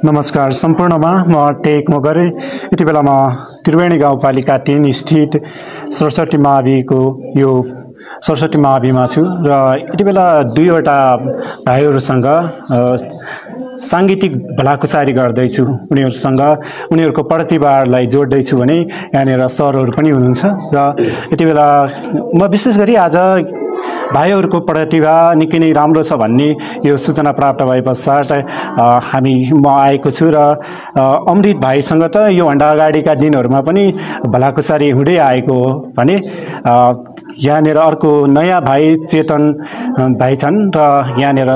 नमस्कार सम्पूर्णमा म टेक मगरे यति बेला म त्रिवेणी गाउँपालिका 3 स्थित सरस्वती माविको यो सरस्वती माविमा छु र यति बेला दुईवटा भाइहरूसँग सांगीतिक भलाकुसारी गर्दैछु। उनीहरूसँग उनीहरूको प्रतिभालाई जोड्दैछु भने यहाँनिर सरहरू पनि हुनुहुन्छ र यति बेला म विशेष गरी आज भाइहरूको प्रतिभा निकै नै राम्रो छ भन्ने यो सूचना प्राप्त भए पश्चात म आएको छु र अमृत भाइसँग त योभन्दा अगाडिका दिनहरूमा पनि भलाकुसारी हुँदै आएको हो भने यहाँनिर अर्को नयाँ भाइ चेतन भाइ छन् र यहाँनिर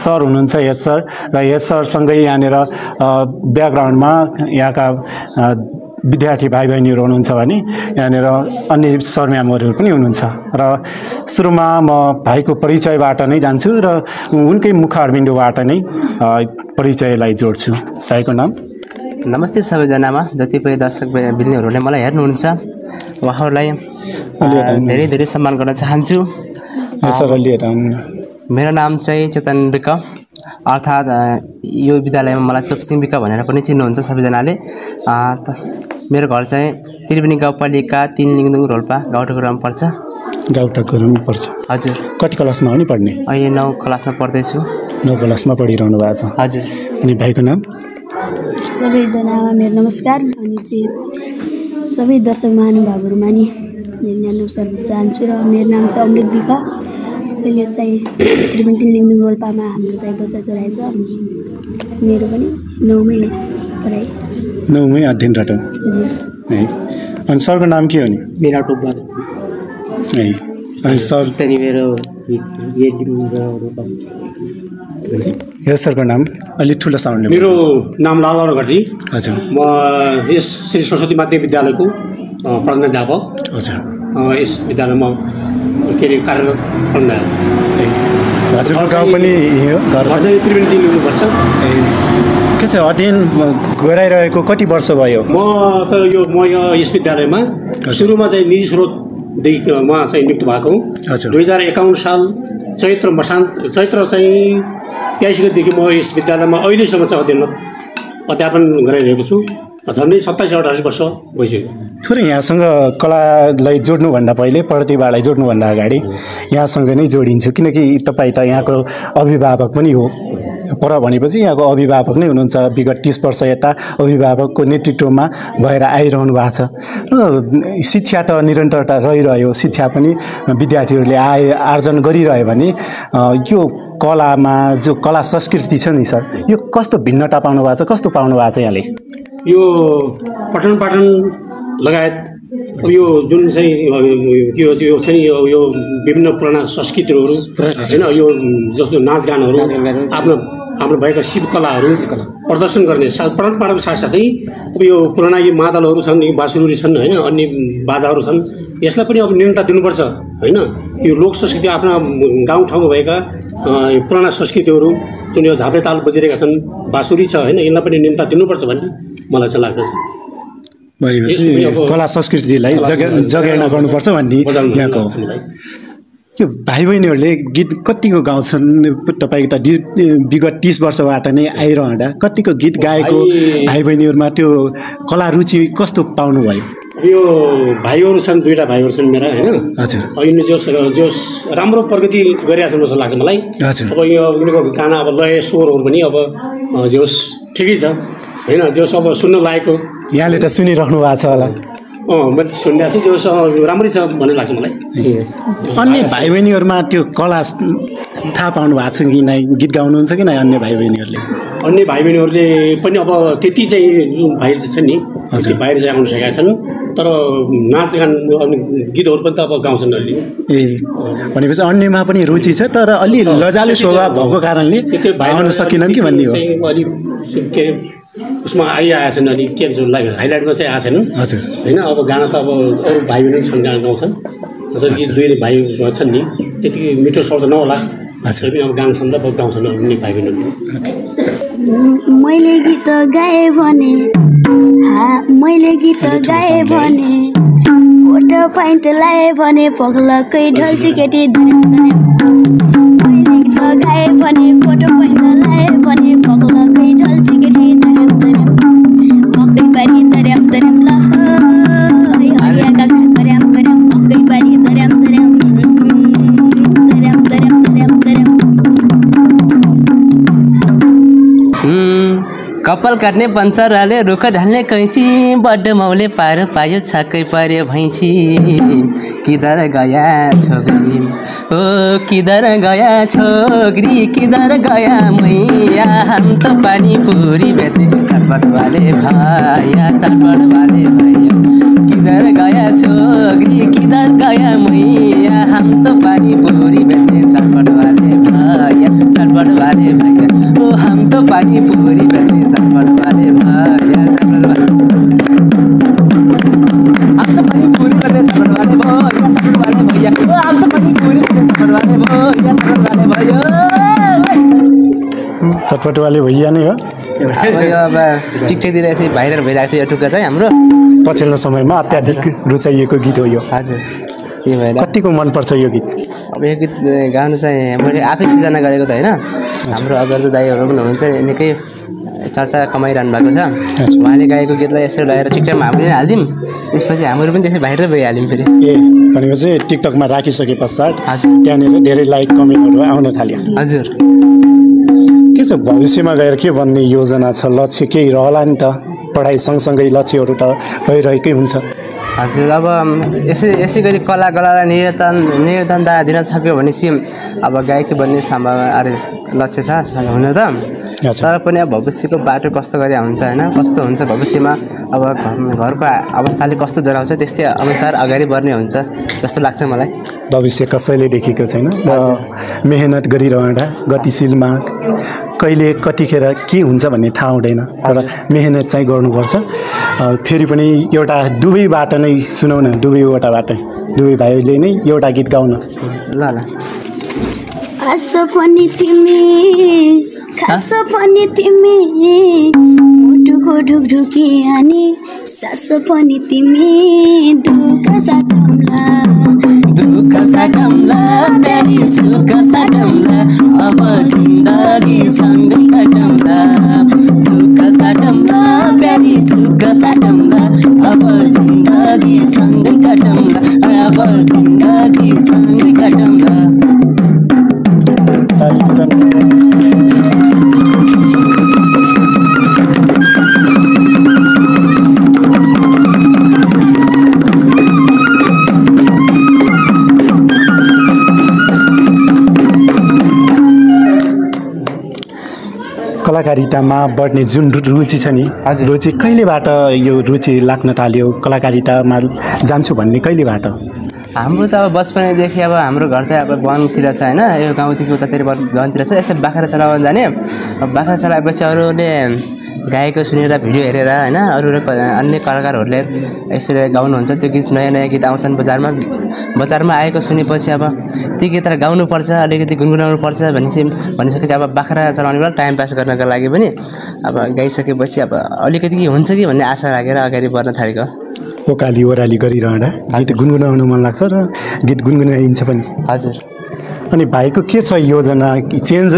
सर हुनुहुन्छ यस सर र यस सरसँगै यहाँनिर ब्याकग्राउन्डमा यहाँका विद्यार्थी भाइ बहिनीहरू हुनुहुन्छ भने यहाँनिर अन्य सर म्यामहरू पनि हुनुहुन्छ र सुरुमा म भाइको परिचयबाट नै जान्छु र उनकै मुखारबिन्दुबाट नै परिचयलाई जोड्छु। भाइको नाम? नमस्ते सबैजनामा, जति पनि दर्शक बिल्नेहरूले मलाई हेर्नुहुन्छ उहाँहरूलाई धेरै धेरै सम्मान गर्न चाहन्छु। मेरो नाम चाहिँ चेतन विक, अर्थात् यो विद्यालयमा मलाई चोपसिङ विक भनेर पनि चिन्नुहुन्छ सबैजनाले। मेरो घर चाहिँ त्रिवेणी गाउँपालिका 3 लिङदुङ रोल्पा गाउँठाकुरमा पर्छ। गाउँठाकुरमा पर्छ। हजुर। कति क्लासमा हो नि पढ्ने? अहिले 9 क्लासमा पढ्दैछु। 9 क्लासमा पढिरहनु भएको छ? हजुर। अनि भाइको नाम? सबैजनामा मेरो नमस्कार। अनि चाहिँ सबै दर्शक महानुभावहरूमा नि मेरो सर्व चाहन्छु र मेरो नाम चाहिँ अमृत विक। अहिले चाहिँ त्रिवेणी 3 लिङदुङ रोल्पामा हाम्रो चाहिँ बसाइ चढाएछ। मेरो पनि 9मै पढाइ। 9मै अध्ययनरत? हजुर। है। अनि सरको नाम के हो नि? मेरा टोपा है। अनि सर त्यही मेरो यस सरको नाम अलि ठुलो साउन्डले? मेरो नाम लालर घटी। हजुर। म यस श्री सरस्वती माध्यमिक विद्यालयको प्रधानाध्यापक। हजुर। यस विद्यालयमा के अरे कार्यरत प्रधानाध्यापक। हजुरको गाउँ पनि घर चाहिँ त्रिवेणी 3 लिनुपर्छ। के छ अध्ययन गराइरहेको कति वर्ष भयो? म यस विद्यालयमा सुरुमा चाहिँ निजी स्रोतदेखि म चाहिँ नियुक्त भएको हुँ। 2051 साल चैत्र चाहिँ 23 गतेदेखि म यस विद्यालयमा अहिलेसम्म चाहिँ अध्यापन गराइरहेको छु। झन्डै 27-28 वर्ष भइसक्यो। थोरै यहाँसँग कलालाई जोड्नुभन्दा पहिले, प्रतिभालाई जोड्नुभन्दा अगाडि यहाँसँग नै जोडिन्छु, किनकि तपाईँ त यहाँको अभिभावक पनि हो। पर भनेपछि यहाँको अभिभावक नै हुनुहुन्छ। विगत 30 वर्ष यता अभिभावकको नेतृत्वमा भएर आइरहनु भएको छ र शिक्षा त निरन्तरता रहिरह्यो। शिक्षा पनि विद्यार्थीहरूले आर्जन गरिरह्यो भने यो कलामा जो कला संस्कृति छ नि सर, यो कस्तो भिन्नता पाउनु भएको छ, कस्तो पाउनु भएको छ यहाँले? यो पठन पाठन लगायत यो जुन चाहिँ यो चाहिँ यो विभिन्न पुराना संस्कृतिहरू हैन, यो जस्तो नाचगानहरू आफ्नो भएका शिवकलाहरू प्रदर्शन गर्ने पठन पाठनको साथसाथै अब यो पुराना यो मादलहरू छन्, यो बाँसुरी छन् हैन, अन्य बाजाहरू छन्, यसलाई पनि अब निरन्तरता दिनुपर्छ हैन। यो लोक संस्कृति आफ्ना गाउँठाउँमा भएका पुराना संस्कृतिहरू जुन यो झाप्रे ताल बजिरहेका छन्, बाँसुरी छ हैन, यसलाई पनि निरन्तरता दिनुपर्छ भन्ने मलाई चाहिँ लाग्दछ। कला संस्कृतिलाई जगेर्ना गर्नुपर्छ भन्ने यहाँको यो भाइ बहिनीहरूले गीत कतिको गाउँछन्? तपाईँ त विगत 30 वर्षबाट नै आइरहँदा कतिको गीत गाएको भाइ बहिनीहरूमा त्यो कला रुचि कस्तो पाउनुभयो? यो भाइहरू छन्, 2टा भाइहरू छन् मेरा हैन। हजुर। यिनीहरू जो राम्रो प्रगति गरिरहेको छन् जस्तो लाग्छ मलाई। हजुर। अब यो यिनीहरूको गाना अब लय स्वरहरू पनि अब जोस ठिकै छ हैन, जोस अब सुन्न लागेको यहाँले त सुनिराख्नु भएको छ होला। मैले सुनिरहेको छु त्यो राम्रै छ भन्ने लाग्छ मलाई। अन्य भाइ बहिनीहरूमा त्यो कला थाहा पाउनु भएको छ कि नै? गीत गाउनुहुन्छ कि नै अन्य भाइ बहिनीहरूले? अन्य भाइ बहिनीहरूले पनि अब त्यति चाहिँ जुन भाइ छन् नि त्यो बाहिर चाहिँ आउन सकेका छन्, तर नाचगान गीतहरू पनि त अब गाउँछन् अलि। ए भनेपछि अन्यमा पनि रुचि छ, तर अलि लजालु स्वभाव भएको कारणले आउन सकिनन् कि भन्ने हो। अलिक के उसमा आइआएछन्, अनि के भन्छ हाइलाइटमा चाहिँ आएको छैनन्। हजुर होइन, अब गाना त अब अरू भाइ बहिनी छन्, गाना गाउँछन्। यी दुई भाइ छन् नि, त्यति मिठो शब्द नहोला, पनि अब गाना छन् त गाउँछन् अन्य भाइ बहिनीहरूले। मैले गीत गाएँ भने मैले गीत गाएँ भने फोटो पाइन्ट लाएँ भने पग्लकै ढल्छी केटी धर्याम धर्याम। मैले गीत गाएँ भने फोटो पाइन्ट लाएँ भने पग्लकै ढल्छी केटी धर्याम धर्याम। मकै बारी धर्याम धर्याम ल हरिया काका धर्याम धर्याम। मकै बारी धर्याम धर्याम धर्याम धर्याम धर्याम धर्याम। कपाल काट्ने पन्सरले रुख ढाल्ने कैँची बड्ड मौले पार पायो छक्कै पर्यो भैँसी। किधर गया छोकरी ओ किधर गया छोकरी किधर गया मैया हम तो पानी पूरी बेचे चटपट वाले भैया चटपट वाले भैया। किधर गया छोकरी किधर गया मैया हम तो पानी पूरी बेचे चटपट वाले भैया चटपट वाले भैया। ओ हम तो पानी पूरी बेचे चटपट वाले भैया चटपट वाले। हम तो पानी पूरी बेचे चटपट वाले भैया चटपट वाले भैया। ओ हम तो पानी पूरी बेचे चटपट वाले भैया चटपट वाले भैया। चटपट वाले भैया नै हो। अब यो अब टिकटकतिर यसरी भाइरल भइरहेको थियो यो टुक्का चाहिँ हाम्रो पछिल्लो समयमा अत्याधिक रुचाइएको गीत हो यो। हजुर, त्यही भएर कतिको मनपर्छ यो गीत? अब यो गीत गाउनु चाहिँ मैले आफै सिर्जना गरेको त होइन, हाम्रो अग्रज दाइहरू पनि हुनुहुन्छ, निकै चर्चा कमाइरहनु भएको छ। उहाँले गाएको गीतलाई यसरी लगाएर टिकटकमा हामीले हालिदिउँ, त्यसपछि हाम्रो पनि त्यसरी भाइरल भइहाल्यौँ फेरि। ए भनेपछि टिकटकमा राखिसके पश्चात हजुर त्यहाँनिर धेरै लाइक कमेन्टहरू आउन थाल्यो। हजुर, के छ भविष्यमा गएर के भन्ने योजना छ? लक्ष्य केही रहला नि त? पढाइ सँगसँगै लक्ष्यहरू त भइरहेकै हुन्छ। हजुर, अब यसै गरी कलालाई निरन्तरता दिन सक्यो भनेपछि अब गायकी बन्ने सम्भावना अरे लक्ष्य छ हुन त। तर पनि अब भविष्यको बाटो कस्तो गरी हुन्छ होइन, कस्तो हुन्छ भविष्यमा अब घरको अवस्थाले कस्तो जनाउँछ त्यस्तै अनुसार अगाडि बढ्ने हुन्छ जस्तो लाग्छ मलाई। भविष्य कसैले देखेको छैन र मेहनत गरिरहँदा गतिशीलमा कहिले कतिखेर के हुन्छ भन्ने थाहा हुँदैन, तर मेहनत चाहिँ गर्नुपर्छ। फेरि पनि एउटा दुवैबाट नै सुनौ न, दुवैवटाबाट दुवै भाइले नै एउटा गीत गाउन। ल ल। आशा पनि तिमी खास पनि तिमी मुटुको ढुकढुकी अनि सास पनि तिमी दुःख साटौँला दुःख साटौँला प्यारी सुख साटौँला अब जिन्दगी सँगै काटौँला। दुःख साटौँला प्यारी सुख साटौँला अब जिन्दगी सँगै काटौँला अब जिन्दगी सँगै काटौँला। कलाकारितामा बढ्ने जुन रुचि छ नि, रुचि कहिलेबाट यो रुचि लाग्न थाल्यो? कलाकारितामा जान्छु भन्ने कहिलेबाट? हाम्रो त अब बचपनैदेखि अब हाम्रो घर त अब वनतिर छ होइन, यो गाउँदेखि उतातिर वनतिर छ। यस्तै बाख्रा चलाउन जाने, बाख्रा चलाएपछि अरूले गाएको सुनेर भिडियो हेरेर होइन, अरू अन्य कलाकारहरूले यसरी गाउनुहुन्छ, त्यो गीत नयाँ नयाँ गीत आउँछन् बजारमा आएको सुनेपछि अब त्यो गीतलाई गाउनुपर्छ, अलिकति गुनगुनाउनु पर्छ भनिसकेपछि अब बाख्रा चलाउने बेला टाइम पास गर्नको लागि पनि अब गाइसकेपछि अब अलिकति के हुन्छ कि भन्ने आशा राखेर अगाडि बढ्न थालेको। ओकाली ओह्राली गरिरहँदा गीत गुनगुनाउन मन लाग्छ र गीत गुनगुनाइन्छ पनि। हजुर। अनि भाइको के छ योजना? चेन्ज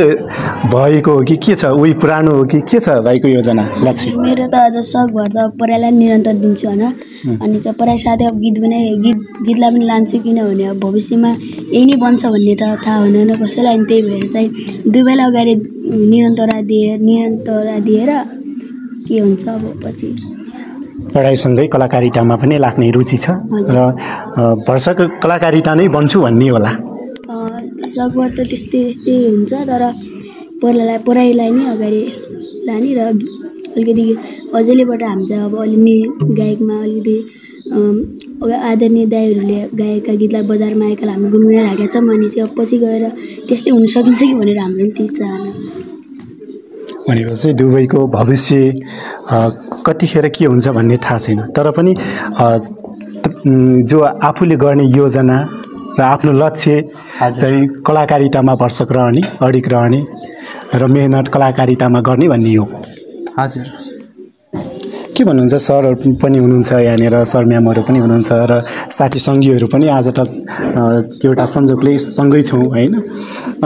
भएको हो कि के छ? उही पुरानो हो कि के छ भाइको योजना लक्ष्य? मेरो त अझ सकभर त पढाइलाई निरन्तर दिन्छु होइन, अनि चाहिँ पढाइ साथै अब गीतलाई पनि लान्छु, किनभने अब भविष्यमा यही नै बन्छ भन्ने त थाहा हुँदैन कसैलाई। अनि त्यही भएर चाहिँ दुवैलाई अगाडि निरन्तरता दिएर के हुन्छ अब पछि पढाइसँगै कलाकारितामा पनि लाग्ने रुचि छ र भरसक कलाकारिता नै बन्छु भन्ने होला। सकभर त त्यस्तै हुन्छ तर पढाइलाई नै अगाडि लाने र अलिकति अझैलेबाट हामी चाहिँ अब अलि नै गायकमा अलिकति आदरणीय दाइहरूले गाएका गीतलाई बजारमा आएकाले हामी गुनगुनाइराखेका छौँ अनि चाहिँ अब पछि गएर त्यस्तै हुन सकिन्छ कि भनेर हाम्रो पनि त्यही चाहना छ। भनेपछि दुवैको भविष्य कतिखेर के हुन्छ भन्ने थाहा छैन तर पनि जो आफूले गर्ने योजना र आफ्नो लक्ष्य चाहिँ कलाकारितामा भरसक रहने अडिग रहने र मेहनत कलाकारितामा गर्ने भन्ने हो। हजुर के भन्नुहुन्छ सरहरू पनि हुनुहुन्छ यहाँनिर सर म्यामहरू पनि हुनुहुन्छ र साथी सङ्गीहरू पनि आज त एउटा संयोगले सँगै छौँ होइन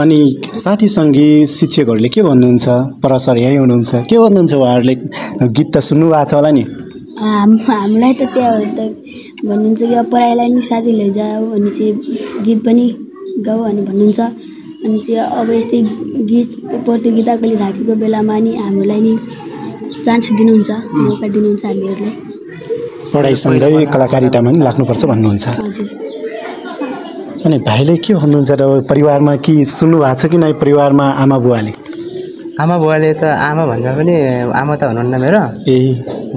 अनि साथी सङ्गी शिक्षकहरूले के भन्नुहुन्छ पर सर यहीँ हुनुहुन्छ के भन्नुहुन्छ उहाँहरूले गीत त सुन्नु भएको छ होला नि हामीलाई त त्यहाँहरू त भन्नुहुन्छ कि अब पढाइलाई नि साथी लैजाऊ अनि चाहिँ गीत पनि गाऊ अनि भन्नुहुन्छ अनि चाहिँ अब यस्तै गीत प्रतियोगिता कहिले राखेको बेलामा नि हामीलाई नि चान्स दिनुहुन्छ मौका दिनुहुन्छ हामीहरूलाई पढाइसँगै कलाकारितामा पनि लाग्नुपर्छ भन्नुहुन्छ। हजुर अनि भाइले के भन्नुहुन्छ र परिवारमा कि सुन्नु भएको छ कि नै परिवारमा आमा बुवाले त आमा भन्दा पनि आमा त हुनुहुन्न मेरो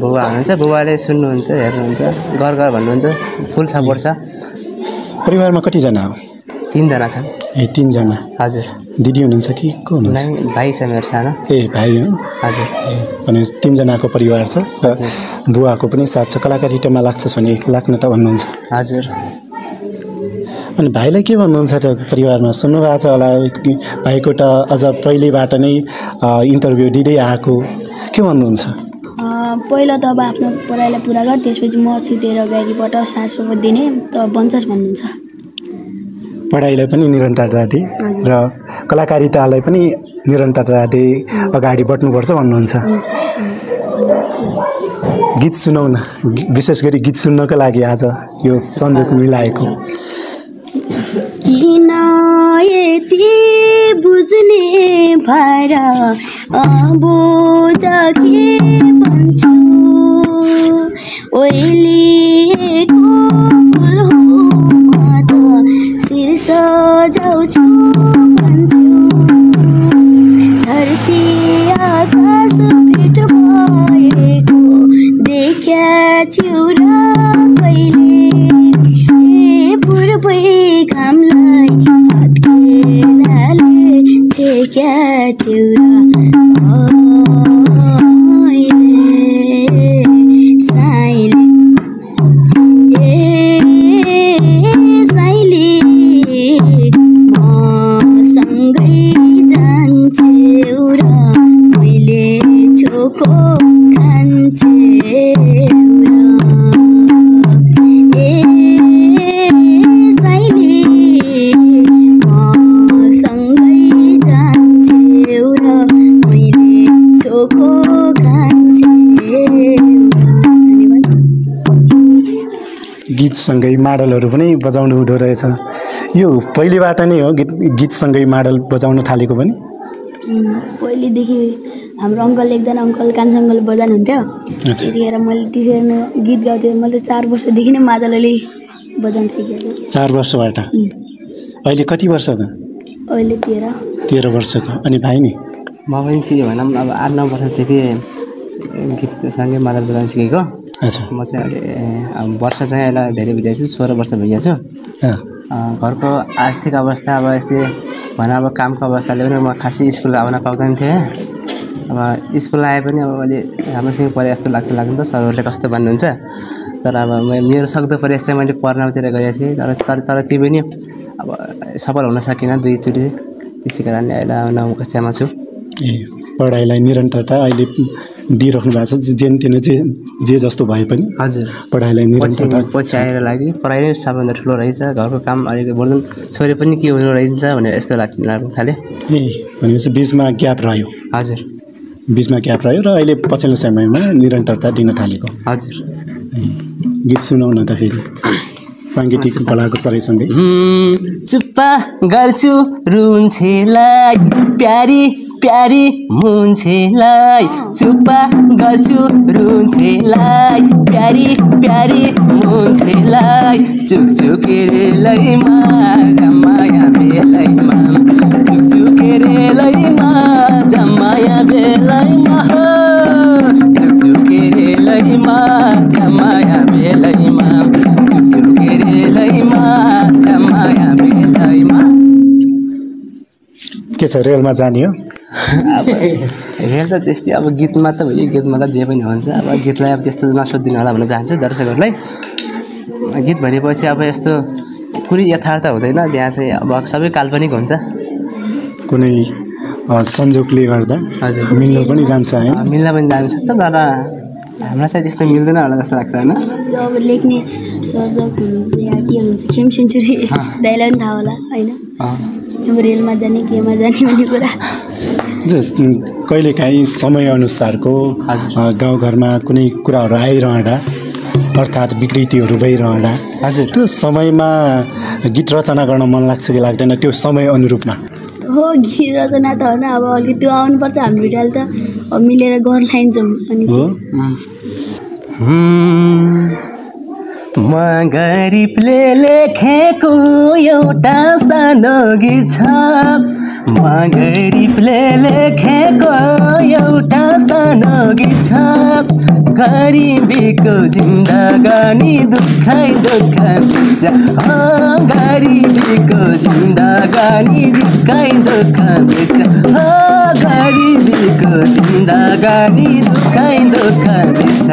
बुबा हुनुहुन्छ बुबाले सुन्नुहुन्छ हेर्नुहुन्छ गर भन्नुहुन्छ फुल सपोर्ट छ। परिवारमा कतिजना हो? 3 जना छन्। 3 जना। हजुर दिदी हुनुहुन्छ कि को हुनुहुन्छ? नै भाइ छ मेरो सानो। भाइ हो। हजुर भने 3 जनाको परिवार छ र बुवाको पनि साथ छ कलाकारितामा लाग्छ भने लाग्न त भन्नुहुन्छ। हजुर अनि भाइलाई के भन्नुहुन्छ त परिवारमा सुन्नु भएको छ होला भाइको त अझ पहिलेबाट नै इन्टरभ्यू दिँदै आएको के भन्नुहुन्छ? पहिला त अब आफ्नो पढाइलाई पुरा गर त्यसपछि म छुटेर गाडीबाट सासुको दिने त बन्छस् भन्नुहुन्छ। पढाइलाई पनि निरन्तरता दिए र कलाकारितालाई पनि निरन्तरता दिए अगाडि बढ्नुपर्छ भन्नुहुन्छ। गीत सुनाउ न विशेष गरी गीत सुन्नको लागि आज यो संयोग मिलाएको। किन यति बुझ्ने भएर बुझ के भन्छु ओइलिएको फुल हो म त शिर सजाउँछु भन्छु धरती आकाश भेट भएको देख्या चिउरा कहिले पूर्वै घामलाई हात खेलाले छेक्या चिउरा साइले मसँगै जान्छे उरा मैले छोको खान्छे गीतसँगै माडलहरू पनि बजाउनु हुँदो रहेछ यो पहिलेबाट नै हो गीतसँगै माडल बजाउन थालेको पनि? पहिलेदेखि हाम्रो अङ्कल एकजना अङ्कल कान्छा अङ्कल बजाउनुहुन्थ्यो त्यतिखेर मैले त्यतिखेर गीत गाउँथेँ मैले 4 वर्षदेखि नै मादलले बजाउन सिकेको। 4 वर्षबाट? अहिले कति वर्ष त? अहिले 13 वर्षको। अनि भाइ नि? म पनि के भनौँ अब 8-9 वर्षदेखि गीतसँगै मादल बजाउन सिकेको। म चाहिँ अहिले वर्ष चाहिँ अहिले धेरै भइरहेको छु 16 वर्ष भइरहेको छु। घरको आर्थिक अवस्था अब यस्तै भनौँ अब कामको अवस्थाले पनि म खासै स्कुल आउन पाउँदैन थिएँ। अब स्कुल आए पनि अब अहिले राम्रोसँग पढे जस्तो लाग्छ त सरहरूले कस्तो भन्नुहुन्छ तर अब मेरो सक्दो प्रयास चाहिँ मैले पढ्नतिर गरेको थिएँ तर त्यो पनि अब सफल हुन सकिनँ 2 चोटि त्यसै कारणले अहिले 9 कक्षामा छु। पढाइलाई निरन्तरता अहिले दिइराख्नु भएको छ जेन तेन जे जस्तो भए पनि। हजुर पढाइलाई निरन्तरता पछि आएर लागि पढाइ नै सबभन्दा ठुलो रहेछ घरको काम अलिकति बढ्दैन छोरी पनि के हुनु रहेछ भनेर यस्तो लाग्नु थाल्यो। भनेपछि बिचमा ग्याप रह्यो? हजुर बिचमा ग्याप रह्यो र अहिले पछिल्लो समयमा निरन्तरता दिन थालेको। हजुर गीत सुनाउन त फेरि साङ्गीतिक कलाको सरैसँगै। चुप्पा गर्छु रुन्छेलाई प्यारी प्यारी मुन्छेलाई चुप्पा गर्छु रुन्छेलाई प्यारी प्यारी मुन्छेलाई चुकचुकेरेलैमा जमाया बेलैमा चुकचुकेरेलैमा जमाया बेलैमा हो चुकचुकेरेलैमा जमाया बेलैमा चुकचुकेरेलैमा जमाया बेलैमा। के छ रेलमा जाने हो? अब हेर त त्यस्तै अब गीतमा त भयो गीतमा त जे पनि हुन्छ अब गीतलाई अब त्यस्तो नसोधिदिनु होला भन्न चाहन्छु दर्शकहरूलाई। गीत भनेपछि अब यस्तो कुनै यथार्थ हुँदैन त्यहाँ चाहिँ अब सबै काल्पनिक हुन्छ कुनै संयोगले गर्दा हजुर मिल्न पनि जान्छ होइन मिल्न पनि जानु सक्छ तर हामीलाई चाहिँ त्यस्तो मिल्दैन होला जस्तो लाग्छ होइन। अब लेख्ने सर्जक हुनुहुन्छ या के हुनुहुन्छ खेम सेन्चुरी दाइलाई पनि थाहा होला होइन अब रेलमा जाने केमा जाने भन्ने कुरा कहिलेकाहीँ समयअनुसारको गाउँघरमा कुनै कुराहरू आइरहँदा अर्थात् विकृतिहरू भइरहँदा हजुर त्यो समयमा गीत रचना गर्न मन लाग्छ कि लाग्दैन त्यो समय अनुरूपमा? हो गीत रचना त होइन अब अलिक त्यो आउनुपर्छ हाम्रो विटाल त अब मिलेर गर्न लाइन्छौँ अनि म गरिबले लेखेको एउटा सानो गीत छ म गरिबले लेखेको एउटा सानो गीत छ गरिबीको जिन्दगानी दुःखै दुःख बित्छ हो गरिबीको जिन्दगानी दुःखै दुःख बित्छ हो गरिबीको जिन्दगानी दुःखै दुःख बित्छ।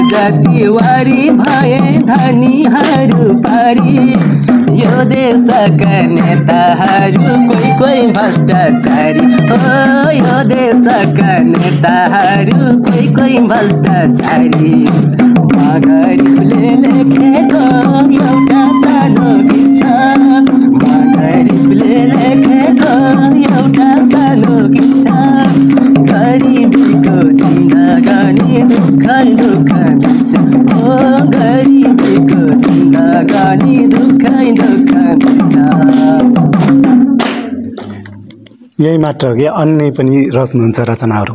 जातिवारी भए धनीहरू पारी यो देशका नेताहरू कोही कोही भ्रष्टाचारी हो यो देशका नेताहरू कोही कोही भ्रष्टाचारी गरिबले लेखेको एउटा सानो गीत छ गरिबले लेखेको एउटा सानो गीत छ गरिबीको जिन्दगानी दुःखै दुःख बित्छ ओ गरिबीको जिन्दगानी दुःखै दुःख बित्छ। यही मात्र हो कि अन्य पनि रच्नुहुन्छ रचनाहरू?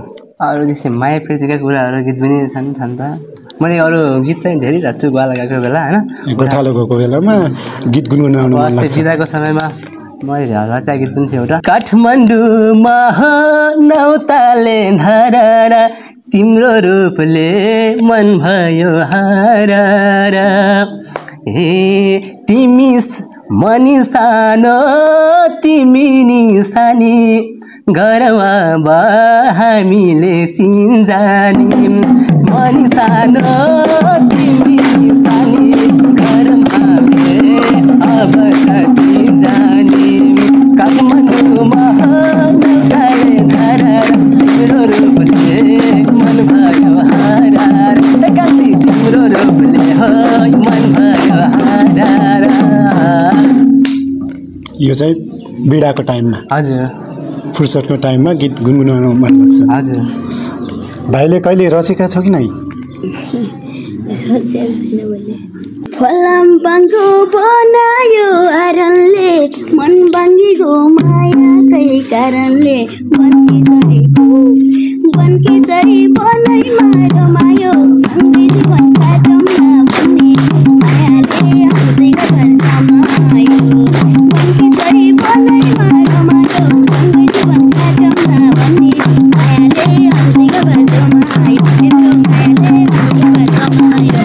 अरू त्यस्तै माया प्रीतिका कुराहरू गीत पनि छन् त मैले अरू गीत चाहिँ धेरै रच्छु गोवा लगाएको बेला होइन गोठालो गएको बेलामा गीत गुनगुनाउनु मन लाग्छ। बिदाको समयमा मैले रचाएको गीत पनि छ एउटा काठमाडौँमा नौताले धारा तिम्रो रूपले मन भयो हारा हे तिमी मनी सानो तिमी नि सानी घरवा बा हामीले चिन्जानी मनी सानो तिमी सानी घरमा अब चिन्जानी काठमाडौँमा नौताले धारा तिम्रो रूपले मन भयो हारा कान्छी तिम्रो रूपले हो मन भयो हारा। यो चाहिँ बिडाको टाइममा हजुर फुर्सदको टाइममा गीत गुनगुनाउनु मन लाग्छ। हजुर भाइले कहिले रचेका छौ कि नै? फलाम बाङ्गो बनायो आरनले मन बाङ्गीको मायाकै कारणले बनकी चरी बनैमा रमायो सँगै जीवन काटौँला भन्ने मायाले आउँदै घर जमायो बनकी चरी बनैमा रमायो सँगै जीवन काटौँला भन्ने मायाले आउँदै घर जमायो मेरो मायाले आउँदै घर जमायो।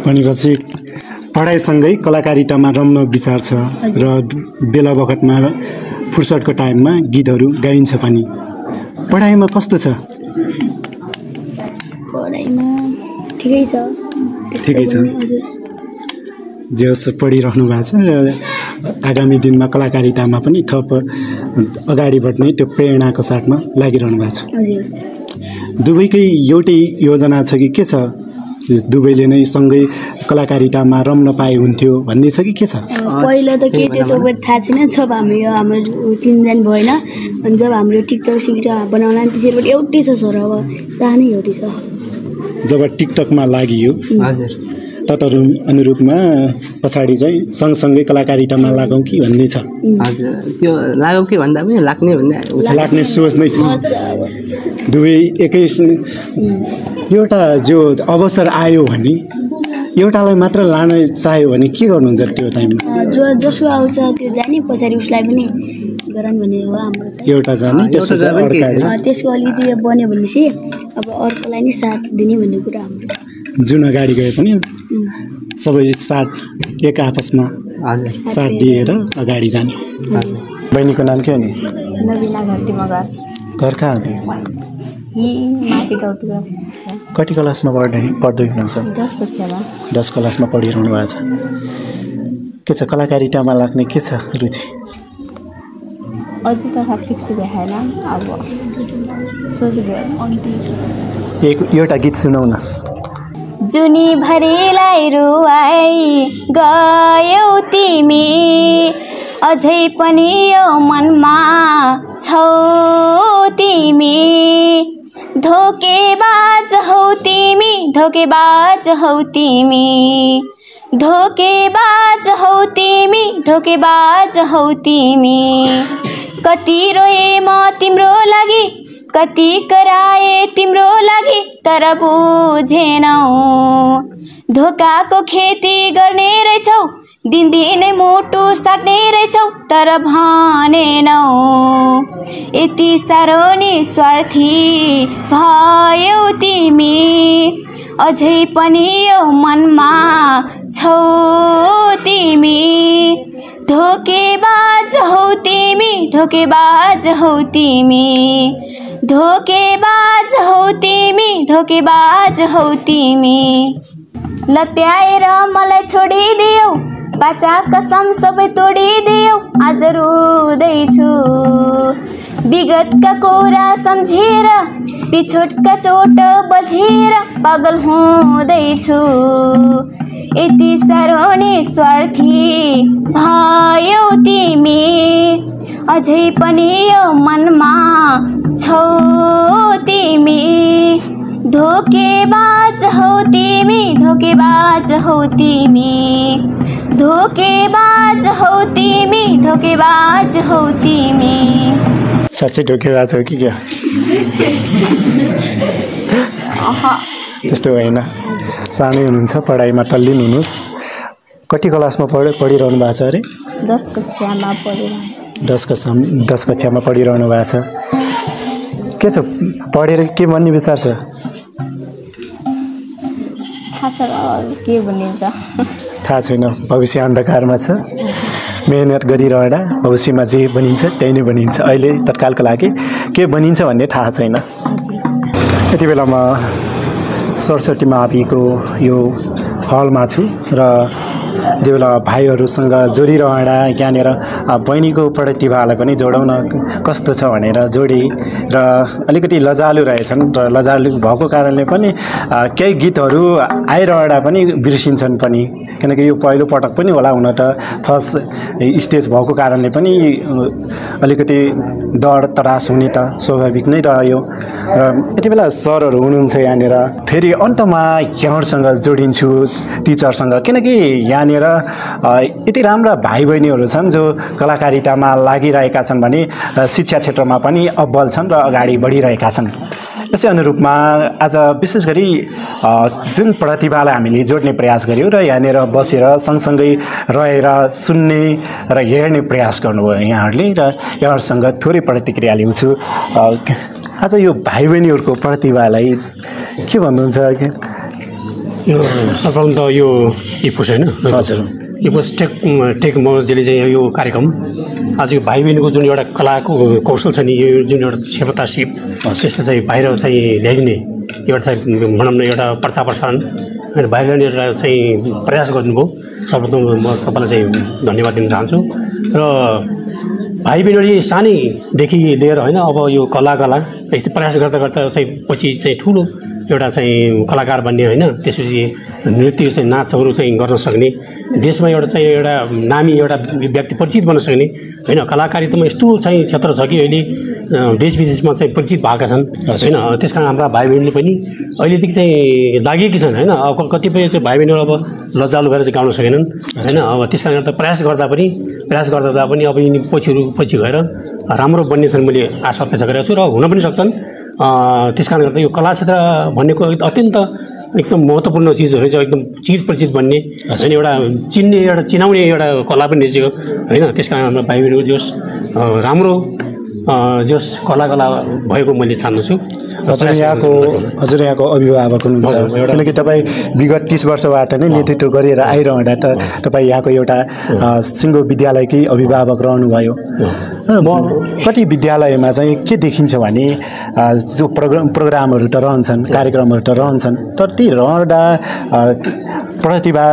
भनेपछि पढाइसँगै कलाकारितामा रम्न विचार छ र बेला बखतमा फुर्सदको टाइममा गीतहरू गाइन्छ पनि। पढाइमा कस्तो छ? पढाइमा ठिकै छ। ठिकै छ। हजुर। जे होस् पढिरहनु भएको छ र आगामी दिनमा कलाकारितामा पनि थप अगाडि बढ्ने त्यो प्रेरणाको साथमा लागिरहनु भएको छ। हजुर। दुवैकै एउटै योजना छ कि के छ? दुवैले नै सँगै कलाकारितामा रम्न पाए हुन्थ्यो भन्ने छ कि के छ? पहिला त के थियो तपाईँ थाहा छैन। जब हाम्रो चिनजान भएन अनि जब हाम्रो टिकटक सिकटक बनाउला त्यसैबाट एउटै छ सर। अब चाहनै एउटै छ। जब टिकटकमा लागियो हजुर तदनु अनुरूपमा पछाडि चाहिँ सँगसँगै कलाकारितामा लागौँ कि भन्ने छ। हजुर त्यो लागौँ कि भन्दा पनि लाग्ने भन्ने लाग्ने सोच नै छ। दुवै एकै एउटा जो अवसर आयो भने एउटालाई मात्र लान चाह्यो भने के गर्नुहुन्छ त्यो टाइममा? जसको आउँछ त्यो जाने पछाडि उसलाई पनि गराउँ भन्ने हो हाम्रो चाहिँ। एउटा जाने त्यसको अलिकति बन्यो भनेपछि अब अर्कोलाई नै साथ दिने भन्ने कुरा हाम्रो। जुन अगाडि गए पनि सबै साथ एक आपसमा हजुर साथ दिएर अगाडि जाने। बहिनीको नाम के हो नि? नबिना घरती मगर। घर कहाँ हो? माथि गौटुका। कति क्लासमा पढ्दै हुनुहुन्छ? 10 कक्षामा। 10 क्लासमा पढिरहनु भएको छ। के छ कलाकारितामा लाग्ने के छ रुचि? अझै त फिक्स भएन। अब एउटा गीत सुनाउ न। जुनी भरिलाई रुवाई गयौ तिमी अझै पनि यो मनमा छौ तिमी धोकेबाज हौ तिमी धोकेबाज हौ तिमी धोकेबाज हौ तिमी धोकेबाज हौ तिमी कति रोए म तिम्रो लागि कति कराए तिम्रो लागि तर बुझेनौ धोकाको खेती गर्ने रहेछौ दिनदिनै मुटु साट्ने रहेछौ तर भनेनौ यति साह्रो नि स्वार्थी भयौ तिमी अझै पनि यो मनमा छौ तिमी धोकेबाज हौ तिमी धोकेबाज हौ तिमी धोकेबाज हौ तिमी धोकेबाज हौ तिमी लत्याएर मलाई छोडिदियौ बाचा कसम सबै तोडिदियौ आज रुँदैछु विगतका कुरा सम्झेर पिछोटका चोट बझेर पागल हुँदैछु यति साह्रो नि स्वार्थी भयौ तिमी अझै पनि यो मनमा छौ तिमी धोकेबाज हौ तिमी धोकेबाज हौ तिमी धोकेबाज हौ तिमी धोकेबाज हौ तिमी। साँच्चै धोकेबाज हो कि क्या? त्यस्तो होइन, सानै हुनुहुन्छ पढाइमा तल्लीन हुनुहोस्। कति क्लासमा पढिरहनु भएको छ अरे? 10 कक्षामा पढिरहनु। 10 कक्षामा पढिरहनु भएको छ। के छ पढेर के भन्ने विचार छ? थाहा छ के भनिन्छ थाहा छैन। भविष्य अन्धकारमा छ। मेहनत गरिरहँदा भविष्यमा जे बनिन्छ त्यही नै बनिन्छ। अहिले तत्कालको लागि के बनिन्छ भन्ने थाहा छैन। यति बेला म सरस्वती महाविको यो हलमा छु र त्यो बेला भाइहरूसँग जोडिरहँदा यहाँनिर बहिनीको प्रतिभालाई पनि जोडाउन कस्तो छ भनेर जोडेँ र अलिकति लजालु रहेछन् र लजालु भएको कारणले पनि केही गीतहरू आइरहँदा पनि बिर्सिन्छन् पनि, किनकि यो पहिलो पटक पनि होला हुन त फर्स्ट स्टेज भएको कारणले पनि अलिकति डर त्रास हुने त स्वाभाविक नै रह्यो। र यति बेला सरहरू हुनुहुन्छ यहाँनिर, फेरि अन्तमा यहाँहरूसँग जोडिन्छु टिचरसँग, किनकि यहाँनिर यति राम्रा भाइ बहिनीहरू छन् जो कलाकारितामा लागिरहेका छन् भने शिक्षा क्षेत्रमा पनि अब्बल छन् र अगाडि बढिरहेका छन्। यसै अनुरूपमा आज विशेष गरी जुन प्रतिभालाई हामीले जोड्ने प्रयास गऱ्यौँ र यहाँनिर बसेर सँगसँगै रहेर सुन्ने र हेर्ने प्रयास गर्नुभयो यहाँहरूले र यहाँहरूसँग थोरै प्रतिक्रिया लिउँछु। आज यो भाइ बहिनीहरूको प्रतिभालाई के भन्नुहुन्छ? यो सर्वप्रथम त यो इपुस होइन हजुर इपुस टेक मगजले चाहिँ यो कार्यक्रम आज यो भाइ बहिनीको जुन एउटा कलाको कौशल छ नि यो जुन एउटा क्षमता सिप त्यसलाई चाहिँ बाहिर चाहिँ ल्याइदिने एउटा चाहिँ भनौँ न एउटा प्रचार प्रसारण होइन बाहिर ल्याउने एउटा चाहिँ प्रयास गर्नुभयो। सर्वप्रथम म तपाईँलाई चाहिँ धन्यवाद दिन चाहन्छु। र भाइ बहिनीले सानैदेखि लिएर होइन अब यो कला यस्तै प्रयास गर्दा गर्दा चाहिँ पछि चाहिँ ठुलो एउटा चाहिँ कलाकार बन्ने होइन त्यसपछि नृत्य चाहिँ नाचहरू चाहिँ गर्न सक्ने देशमा एउटा नामी एउटा व्यक्ति परिचित बन्न सक्ने होइन कलाकारितामा यस्तो चाहिँ क्षेत्र छ कि अहिले देश विदेशमा चाहिँ परिचित भएका छन् होइन। त्यस कारण हाम्रा भाइ बहिनीले पनि अहिलेदेखि चाहिँ लागेकी छन् होइन। अब कतिपय चाहिँ भाइ बहिनीहरू अब लज्जालु भएर चाहिँ गाउन सकेनन् होइन। अब त्यस कारण एउटा प्रयास गर्दा पनि अब यिनी पछि गएर राम्रो बन्ने छन् मैले आशा अपेक्षा गरेको छु र हुन पनि सक्छन्। त्यस कारणले गर्दा यो कला क्षेत्र भनेको अत्यन्त एकदम महत्त्वपूर्ण चिजहरू चाहिँ एकदम चिरपरिचित बन्ने होइन एउटा चिनाउने एउटा कला पनि रहेछ होइन। त्यस कारण हाम्रो भाइ बहिनीहरू राम्रो जस कला भएको मैले ठान्दछु। हजुर यहाँको अभिभावक हुनुहुन्छ किनकि तपाईँ विगत 30 वर्षबाट नै नेतृत्व गरेर आइरहँदा त तपाईँ यहाँको एउटा सिङ्गो विद्यालयकै अभिभावक रहनुभयो। म कति विद्यालयमा चाहिँ के देखिन्छ भने जो प्रोग्रामहरू त रहन्छन् कार्यक्रमहरू त रहन्छन् तर ती रहँदा प्रतिभा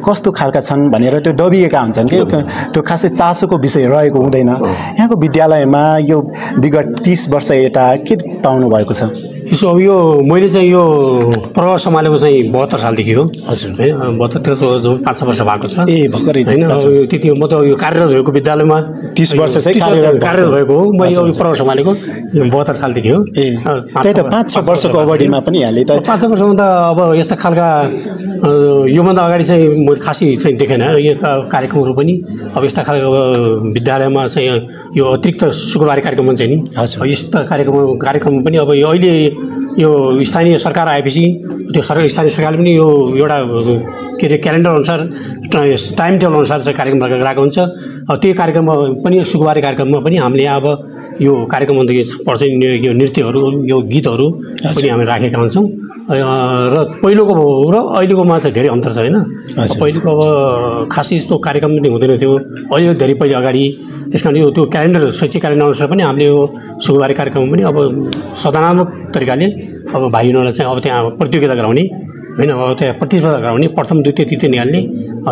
कस्तो खालका छन् भनेर त्यो दबिएका हुन्छन् कि त्यो खासै चासोको विषय रहेको हुँदैन। यहाँको विद्यालयमा यो विगत 30 वर्ष यता के पाउनु भएको छ? यसो अब यो मैले चाहिँ यो प्रभाव सम्हालेको चाहिँ 72 सालदेखि हो हजुर होइन। 72 जो 5 वर्ष भएको छ ए भर्खरै होइन। त्यति म त यो कार्यरत भएको विद्यालयमा 30 वर्ष चाहिँ कार्यरत भएको हो। म यो प्रभाव सम्हालेको 72 सालदेखि हो ए त्यही त 5-6 वर्षको अवधिमा पनि हाले त 5 वर्षमा त अब यस्ता खालका योभन्दा अगाडि चाहिँ म खासै चाहिँ देखेन यो कार्यक्रमहरू पनि। अब यस्ता खालको विद्यालयमा चाहिँ यो अतिरिक्त शुक्रबारे कार्यक्रम हुन्छ नि यस्ता कार्यक्रम पनि अब यो अहिले यो स्थानीय सरकार आएपछि त्यो स्थानीय सरकारले पनि यो एउटा के अरे क्यालेन्डर अनुसार टाइम टेबल अनुसार चाहिँ कार्यक्रम राखेको हुन्छ। त्यो कार्यक्रममा पनि शुक्रबारे कार्यक्रममा पनि हामीले अब यो कार्यक्रम पर्छ यो नृत्यहरू यो गीतहरू पनि हामी राखेका हुन्छौँ। र पहिलोको र अहिलेकोमा चाहिँ धेरै अन्तर छ होइन। पहिलेको अब खासै यस्तो कार्यक्रम पनि हुँदैन थियो अहिले धेरै पहिले अगाडि। त्यस कारण यो त्यो क्यालेन्डर शैक्षिक क्यालेन्डर अनुसार पनि हामीले यो शुक्रबारे कार्यक्रम पनि अब सदानात्मक तरिकाले अब भाइ बहिनीहरूलाई चाहिँ अब त्यहाँ प्रतियोगिता गराउने होइन अब त्यहाँ प्रतिस्पर्धा गराउने प्रथम द्वितीय तृतीय निहाल्ने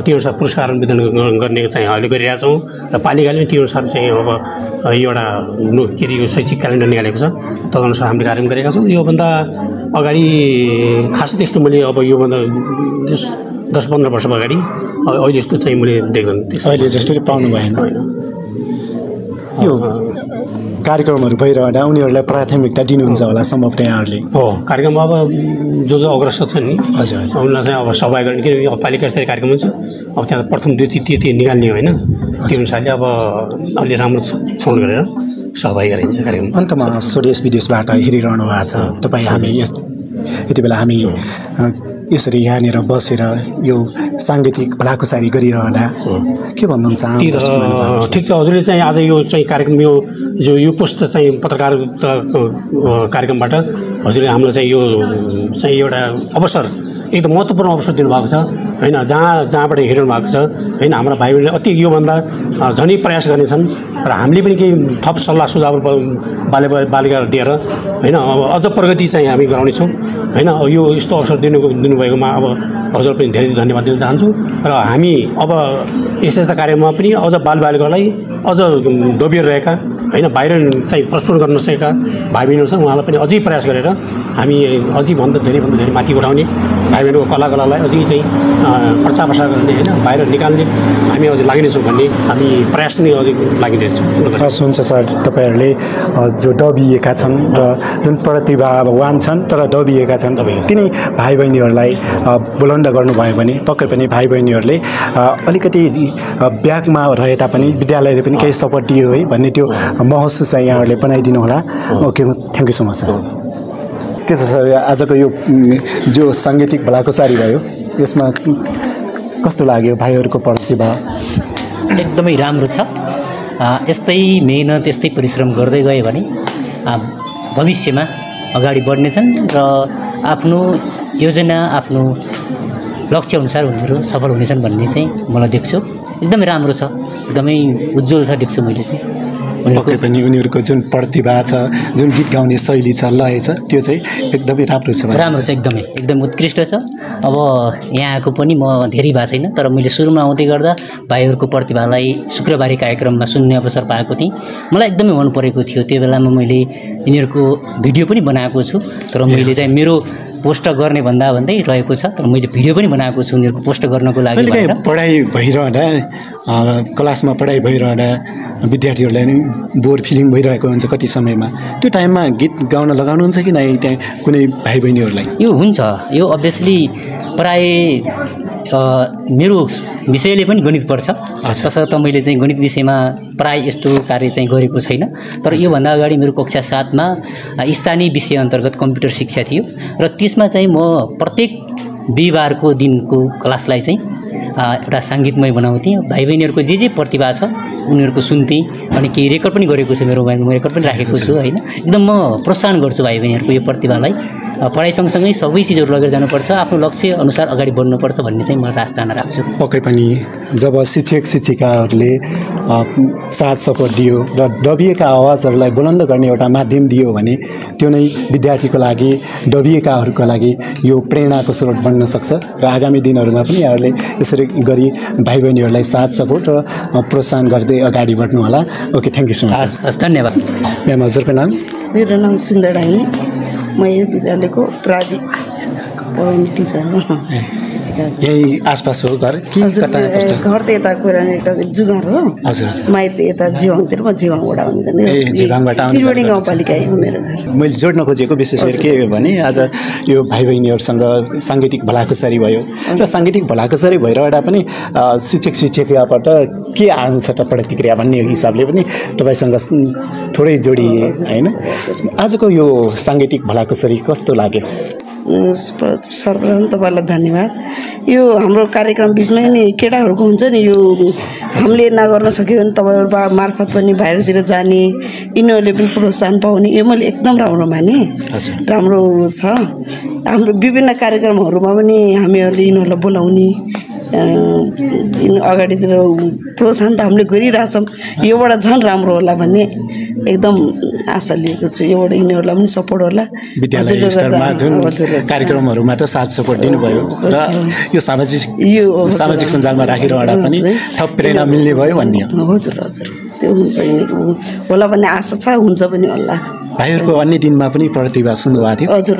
त्यो अनुसार पुरस्कार वितरण गर्ने चाहिँ अहिले गरिरहेका छौँ। र पालिकाले त्यो अनुसार चाहिँ अब एउटा के अरे यो शैक्षिक क्यालेन्डर निकालेको छ तदनुसार हामीले कार्यक्रम गरेका छौँ। योभन्दा अगाडि खासै त्यस्तो मैले अब योभन्दा 10-15 वर्ष अगाडि अहिले जस्तो चाहिँ मैले देख्दैन अहिले जस्तो पाउनु भएन। यो कार्यक्रमहरू भइरहँदा उनीहरूलाई प्राथमिकता दिनुहुन्छ होला सम्भवतः यहाँहरूले? हो कार्यक्रम अब जो अग्रसर छन् नि हजुर उनीहरूलाई चाहिँ अब सहभागी गर्ने किनकि अब पालिका स्तरीय कार्यक्रम हुन्छ अब त्यहाँ प्रथम द्वितीय तृतीय निकाल्ने होइन त्यो अनुसारले अब अलि राम्रो छनौट गरेर सहभागी गराइन्छ कार्यक्रम। अन्तमा स्वदेश विदेशबाट हेरिरहनु भएको छ तपाईँ हामी यति बेला हामी यसरी यहाँनिर बसेर यो साङ्गीतिक भलाकुसारी गरिरहँदा के भन्नुहुन्छ? ठिक छ हजुरले चाहिँ आज यो चाहिँ कार्यक्रम यो पोस्ट चाहिँ पत्रकारिता कार्यक्रमबाट हजुरले हामीलाई चाहिँ यो चाहिँ एउटा अवसर एकदम महत्त्वपूर्ण अवसर दिनुभएको छ होइन। जहाँबाट हेरिरहनु भएको छ होइन। हाम्रा भाइ बहिनीले अति योभन्दा झनै प्रयास गर्नेछन् र हामीले पनि केही थप सल्लाह सुझाव बालिका दिएर होइन अब अझ प्रगति चाहिँ हामी गराउनेछौँ होइन। यो यस्तो अवसर दिनुभएकोमा अब हजुर पनि धेरै धन्यवाद दिन चाहन्छु। र हामी अब यस्ता कार्यक्रममा पनि अझ बालबालिकालाई अझ दबिएर रहेका होइन बाहिर चाहिँ प्रस्तुत गर्न नसकेका भाइ बहिनीहरू छन् उहाँलाई पनि अझै प्रयास गरेर हामी अझैभन्दा धेरै माथि उठाउने भाइ बहिनीको कलालाई अझै चाहिँ प्रचार प्रसार गर्ने होइन बाहिर निकाल्ने हामी अझै लाग्नेछौँ भन्ने हामी प्रयास नै अझै लागिरहेछौँ। हस् हुन्छ सर। तपाईँहरूले जो दबिएका छन् र जुन प्रतिभावान छन् तर दबिएका छन् तिनै भाइ बहिनीहरूलाई बुलन्द गर्नुभयो भने पक्कै पनि भाइ बहिनीहरूले अलिकति ब्याकमा रहे तापनि विद्यालयले पनि केही सपोर्ट दियो है भन्ने त्यो महसुस चाहिँ यहाँहरूले बनाइदिनु होला। Okay thank you so much sir. के छ सर आजको यो जो साङ्गीतिक भलाकुसारी भयो यसमा कस्तो लाग्यो? भाइहरूको प्रतिभा एकदमै राम्रो छ। यस्तै मेहनत यस्तै परिश्रम गर्दै गयो भने भविष्यमा अगाडि बढ्नेछन् र आफ्नो योजना आफ्नो लक्ष्यअनुसार उनीहरू सफल हुनेछन् भन्ने चाहिँ मलाई देख्छु। एकदमै राम्रो छ, एकदमै उज्जवल छ देख्छु मैले चाहिँ। पक्कै पनि उनीहरूको जुन प्रतिभा छ, जुन गीत गाउने शैली छ, लय छ, त्यो चाहिँ एकदमै राम्रो छ। राम्रो छ, एकदम उत्कृष्ट छ। अब यहाँको पनि म धेरै भएको छैन, तर मैले सुरुमा आउँदै गर्दा भाइहरूको प्रतिभालाई शुक्रबारे कार्यक्रममा सुन्ने अवसर पाएको थिएँ। मलाई एकदमै मन परेको थियो। त्यो बेलामा मैले यिनीहरूको भिडियो पनि बनाएको छु, तर मैले चाहिँ मेरो पोस्ट गर्ने भन्दै रहेको छ, तर मैले भिडियो पनि बनाएको छु उनीहरूको पोस्ट गर्नको लागि। पढाइ भइरहँदा क्लासमा पढाइ भइरहँदा विद्यार्थीहरूलाई नै बोर फिलिङ भइरहेको हुन्छ कति समयमा, त्यो टाइममा गीत गाउन लगाउनुहुन्छ कि नै त्यहाँ कुनै भाइ बहिनीहरूलाई? यो हुन्छ, यो अभियसली प्राय मेरो विषयले पनि गणित पर्छ, तसर्थ मैले चाहिँ गणित विषयमा प्राय यस्तो कार्य चाहिँ गरेको छैन। तर योभन्दा अगाडि मेरो कक्षा 7मा स्थानीय विषय अन्तर्गत कम्प्युटर शिक्षा थियो र त्यसमा चाहिँ म प्रत्येक बिहिबारको दिनको क्लासलाई चाहिँ एउटा साङ्गीतमय बनाउँथेँ। भाइ बहिनीहरूको जे प्रतिभा छ उनीहरूको सुन्थेँ अनि केही रेकर्ड पनि गरेको छु, मेरो मोबाइलमा रेकर्ड पनि राखेको छु होइन। एकदम म प्रोत्साहन गर्छु भाइ बहिनीहरूको यो प्रतिभालाई। पढाइ सँगसँगै सबै चिजहरू लगेर जानुपर्छ, आफ्नो लक्ष्य अनुसार अगाडि बढ्नुपर्छ भन्ने चाहिँ म चाहना राख्छु। पक्कै पनि जब शिक्षक शिक्षिकाहरूले साथ सपोर्ट दियो र दबिएका आवाजहरूलाई बुलन्द गर्ने एउटा माध्यम दियो भने त्यो नै विद्यार्थीको लागि, दबिएकाहरूको लागि यो प्रेरणाको स्रोत बन्न सक्छ र आगामी दिनहरूमा पनि यहाँहरूले यसरी गरी भाइ बहिनीहरूलाई साथ सपोर्ट र प्रोत्साहन गर्दै अगाडि बढ्नु होला। Okay, thank you so much. हस्, धन्यवाद। म्याम, हजुरको नाम? मेरो नाम सुन्दर ढाइनी, म यो विद्यालयको प्राविधिक पढाउने टिचर हो। यही आसपास हो घर कि कता पर्छ? घर त यता कुरान यता जुगार हो। हजुर, माइत यता जिवाङतिर, म जिवाङबाट आउने। जिवाङबाट आउने। त्रिवेणी गाउँपालिका हो मेरो घर। मैले जोड्न खोजेको विशेष गरी के हो भने आज यो भाइ बहिनीहरूसँग साङ्गीतिक भलाकुसारी भयो र साङ्गीतिक भलाकुसारी भइरहँदा पनि शिक्षक शिक्षिकाबाट के आउँछ त प्रतिक्रिया भन्ने हिसाबले पनि तपाईँसँग थोरै जोडिए होइन। आजको यो साङ्गीतिक भलाकुसारी कस्तो लाग्यो? सर्वप्रथम तपाईँलाई धन्यवाद। यो हाम्रो कार्यक्रम बिचमै नि केटाहरूको हुन्छ नि, यो हामीले नगर्न सक्यो भने तपाईँहरू मार्फत पनि बाहिरतिर जाने, यिनीहरूले पनि प्रोत्साहन पाउने, यो मैले एकदम राम्रो माने। राम्रो छ। हाम्रो विभिन्न कार्यक्रमहरूमा पनि हामीहरूले यिनीहरूलाई बोलाउने, अगाडितिर प्रोत्साहन त हामीले गरिरहेछौँ। योबाट झन् राम्रो होला भन्ने एकदम आशा लिएको छु। योबाट यिनीहरूलाई पनि सपोर्ट होला। विद्यालय स्तरमा जुन कार्यक्रमहरूमा त साथ सपोर्ट दिनुभयो र यो सामाजिक सञ्जालमा राखिरहँदा पनि थप प्रेरणा मिल्ने भयो भन्ने हो। हजुर, त्यो हुन्छ होला भन्ने आशा छ, हुन्छ पनि होला। भाइहरूको अन्य दिनमा पनि प्रतिभा सुन्नुभएको थियो? हजुर,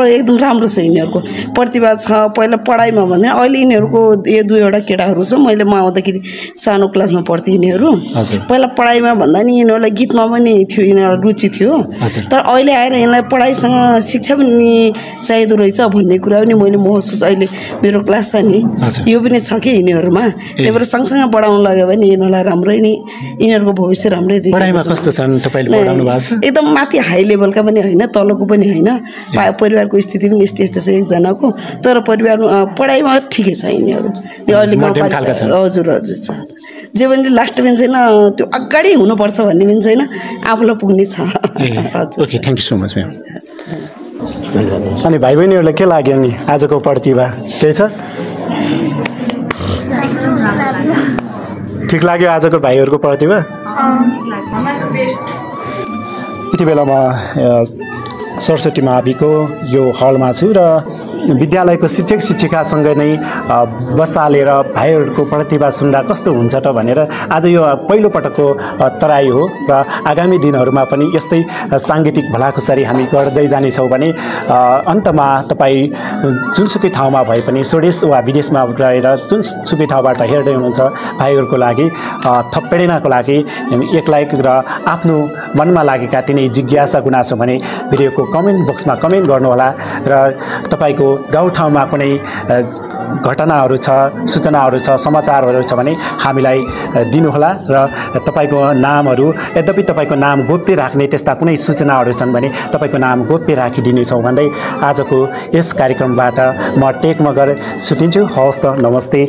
एकदम राम्रो छ यिनीहरूको प्रतिभा छ। पहिला पढाइमा भन्दा अहिले यिनीहरूको यो दुईवटा केटाहरू छ, म आउँदाखेरि सानो क्लासमा पढ्थेँ यिनीहरू। पहिला पढाइमा भन्दा नि यिनीहरूलाई गीतमा पनि थियो, यिनीहरूलाई रुचि थियो। तर अहिले आएर यिनीहरूलाई पढाइसँग शिक्षा पनि चाहिँदो रहेछ भन्ने कुरा पनि मैले महसुस, अहिले मेरो क्लास छ नि यो पनि छ कि यिनीहरूमा। त्यही भएर सँगसँगै पढाउनु लाग्यो भने यिनीहरूलाई राम्रै नै, यिनीहरूको भविष्य राम्रै देखिन्छ। पढाइमा कस्तो छन् तपाईँले पढाउनु भएको छ? एकदम माथि हाई लेभलका पनि होइन, तलको पनि होइन। परिवारको स्थिति पनि यस्तो छ एकजनाको, तर परिवारमा पढाइमा ठिकै छ यिनीहरू। अहिले गाउँपालिका छ। हजुर छ। जे पनि लास्ट पनि छैन, त्यो अगाडि हुनुपर्छ भन्ने पनि छैन, आफूलाई पुग्ने छ। Okay, thank you so much ma'am. अनि भाइ बहिनीहरूलाई के लाग्यो नि आजको प्रतिभा? केही छ? ठिक लाग्यो आजको भाइहरूको प्रतिभा? यति बेला म सरस्वती माविको यो हलमा छु र विद्यालयको शिक्षक शिक्षिकासँग नै बसालेर भाइहरूको प्रतिभा सुन्दा कस्तो हुन्छ त भनेर आज यो पहिलो पटकको तराई हो र आगामी दिनहरूमा पनि यस्तै साङ्गीतिक भलाकुसारी हामी गर्दै जानेछौँ भने अन्तमा तपाईँ जुनसुकै ठाउँमा भए पनि स्वदेश वा विदेशमा रहेर जुनसुकै ठाउँबाट हेर्दै हुनुहुन्छ भाइहरूको लागि थप प्रेरणाको लागि एकलायक र आफ्नो मनमा लागेका तिनै जिज्ञासा गुनासो भने भिडियोको कमेन्ट बक्समा कमेन्ट गर्नुहोला र तपाईँको गाउँठाउँमा कुनै घटनाहरू छ, सूचनाहरू छ, समाचारहरू छ भने हामीलाई दिनुहोला र तपाईँको नामहरू, यद्यपि तपाईँको नाम गोप्य राख्ने त्यस्ता कुनै सूचनाहरू छन् भने तपाईँको नाम गोप्य राखिदिनेछौँ भन्दै आजको यस कार्यक्रमबाट म टेक मगर छुटिन्छु। हवस् त, नमस्ते।